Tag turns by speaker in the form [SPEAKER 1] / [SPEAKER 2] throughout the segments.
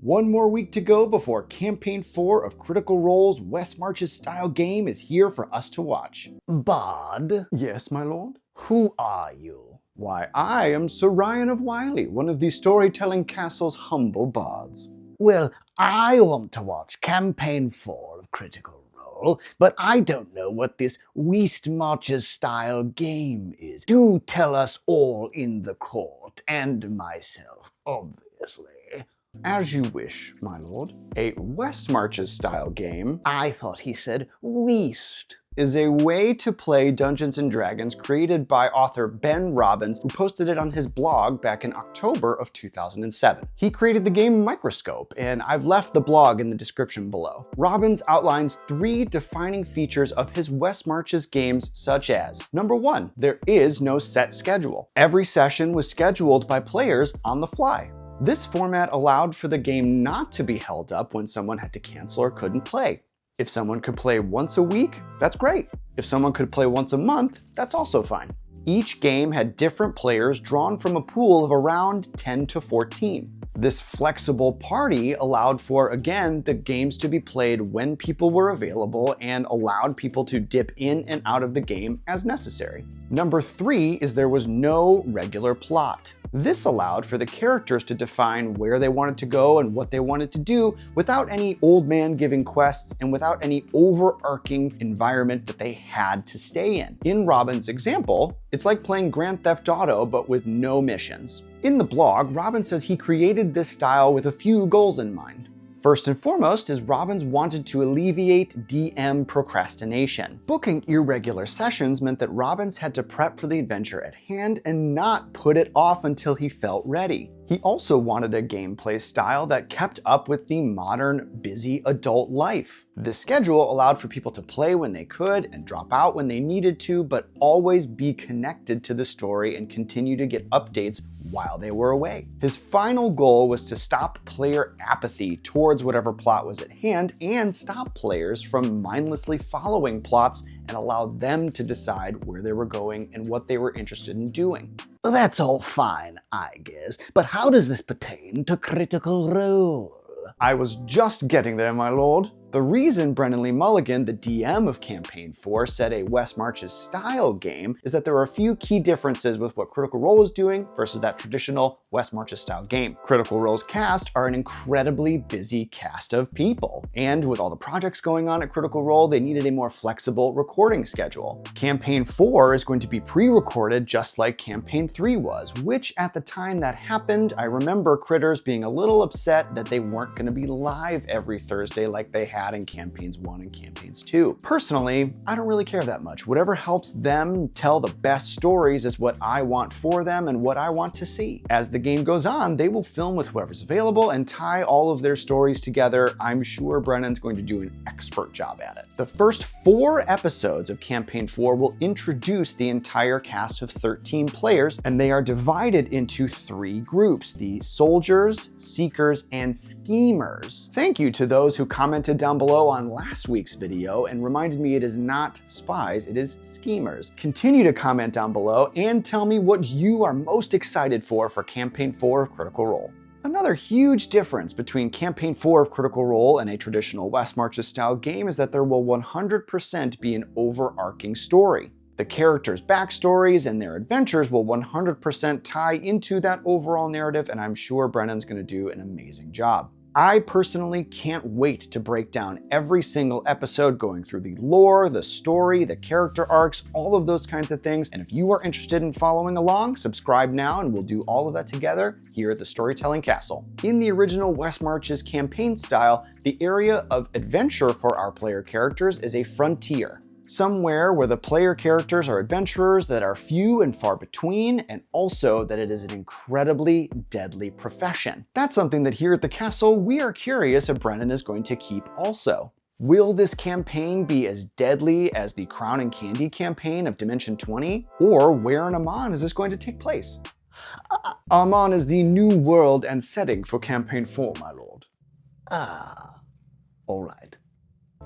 [SPEAKER 1] One more week to go before Campaign 4 of Critical Role's Westmarches style game is here for us to watch.
[SPEAKER 2] Bard?
[SPEAKER 1] Yes, my lord?
[SPEAKER 2] Who are you?
[SPEAKER 1] Why, I am Sir Ryan of Wiley, one of the Storytelling Castle's humble bards.
[SPEAKER 2] Well, I want to watch Campaign 4 of Critical Role, but I don't know what this Westmarches style game is. Do tell us all in the court, and myself, obviously.
[SPEAKER 1] As you wish, my lord. A Westmarches style game,
[SPEAKER 2] I thought he said West.
[SPEAKER 1] is a way to play Dungeons and Dragons created by author Ben Robbins, who posted it on his blog back in October of 2007. He created the game Microscope, and I've left the blog in the description below. Robbins outlines 3 defining features of his Westmarches games, such as: number 1, there is no set schedule. Every session was scheduled by players on the fly. This format allowed for the game not to be held up when someone had to cancel or couldn't play. If someone could play once a week, that's great. If someone could play once a month, that's also fine. Each game had different players drawn from a pool of around 10 to 14. This flexible party allowed for, again, the games to be played when people were available and allowed people to dip in and out of the game as necessary. Number 3 is there was no regular plot. This allowed for the characters to define where they wanted to go and what they wanted to do without any old man giving quests and without any overarching environment that they had to stay in. In Robin's example, it's like playing Grand Theft Auto but with no missions. In the blog, Robin says he created this style with a few goals in mind. First and foremost is Robbins wanted to alleviate DM procrastination. Booking irregular sessions meant that Robbins had to prep for the adventure at hand and not put it off until he felt ready. He also wanted a gameplay style that kept up with the modern, busy adult life. This schedule allowed for people to play when they could and drop out when they needed to, but always be connected to the story and continue to get updates while they were away. His final goal was to stop player apathy towards whatever plot was at hand and stop players from mindlessly following plots and allow them to decide where they were going and what they were interested in doing.
[SPEAKER 2] That's all fine, I guess, but how does this pertain to Critical Role?
[SPEAKER 1] I was just getting there, my lord. The reason Brennanleemulligan, the DM of Campaign 4, said a Westmarches style game is that there are a few key differences with what Critical Role is doing versus that traditional Westmarches style game. Critical Role's cast are an incredibly busy cast of people, and with all the projects going on at Critical Role, they needed a more flexible recording schedule. Campaign 4 is going to be pre-recorded just like Campaign 3 was, which at the time that happened, I remember Critters being a little upset that they weren't going to be live every Thursday like they had in Campaigns 1 and Campaigns 2. Personally, I don't really care that much. Whatever helps them tell the best stories is what I want for them and what I want to see. As the game goes on, they will film with whoever's available and tie all of their stories together. I'm sure Brennan's going to do an expert job at it. The first 4 episodes of Campaign 4 will introduce the entire cast of 13 players, and they are divided into 3 groups: the soldiers, seekers, and schemers. Thank you to those who commented down below on last week's video and reminded me it is not spies, it is schemers. Continue to comment down below and tell me what you are most excited for Campaign 4 of Critical Role. Another huge difference between Campaign 4 of Critical Role and a traditional Westmarches style game is that there will 100% be an overarching story. The characters' backstories and their adventures will 100% tie into that overall narrative, and I'm sure Brennan's going to do an amazing job. I personally can't wait to break down every single episode, going through the lore, the story, the character arcs, all of those kinds of things. And if you are interested in following along, subscribe now and we'll do all of that together here at the Storytelling Castle. In the original Westmarches campaign style, the area of adventure for our player characters is a frontier. Somewhere where the player characters are adventurers that are few and far between, and also that it is an incredibly deadly profession. That's something that here at the castle we are curious if Brennan is going to keep also. Will this campaign be as deadly as the Crown and Candy campaign of Dimension 20? Or where in Amman is this going to take place? Amman is the new world and setting for Campaign 4, my lord.
[SPEAKER 2] All right.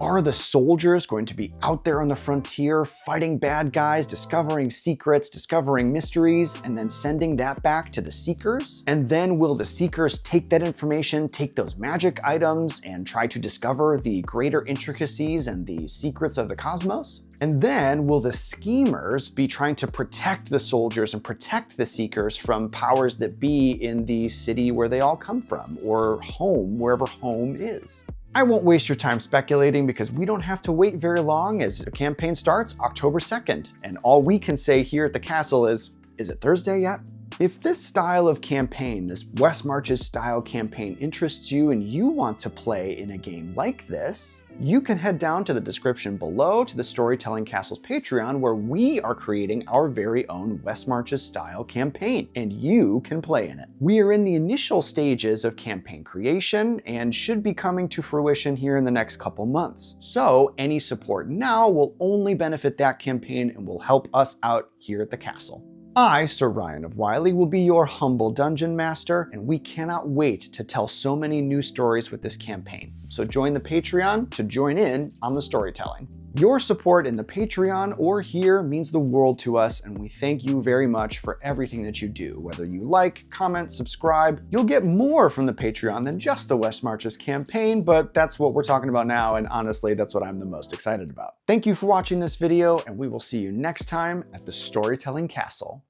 [SPEAKER 1] Are the soldiers going to be out there on the frontier fighting bad guys, discovering secrets, discovering mysteries, and then sending that back to the Seekers? And then will the Seekers take that information, take those magic items, and try to discover the greater intricacies and the secrets of the cosmos? And then will the schemers be trying to protect the soldiers and protect the Seekers from powers that be in the city where they all come from, or home, wherever home is? I won't waste your time speculating because we don't have to wait very long as the campaign starts October 2nd. And all we can say here at the castle is it Thursday yet? If this style of campaign, this Westmarches style campaign interests you and you want to play in a game like this, you can head down to the description below to the Storytelling Castle's Patreon where we are creating our very own Westmarches style campaign and you can play in it. We are in the initial stages of campaign creation and should be coming to fruition here in the next couple months. So any support now will only benefit that campaign and will help us out here at the castle. I, Sir Ryan of Wiley, will be your humble dungeon master, and we cannot wait to tell so many new stories with this campaign. So join the Patreon to join in on the storytelling. Your support in the Patreon or here means the world to us, and we thank you very much for everything that you do. Whether you like, comment, subscribe, you'll get more from the Patreon than just the Westmarches campaign, but that's what we're talking about now, and honestly, that's what I'm the most excited about. Thank you for watching this video, and we will see you next time at the Storytelling Castle.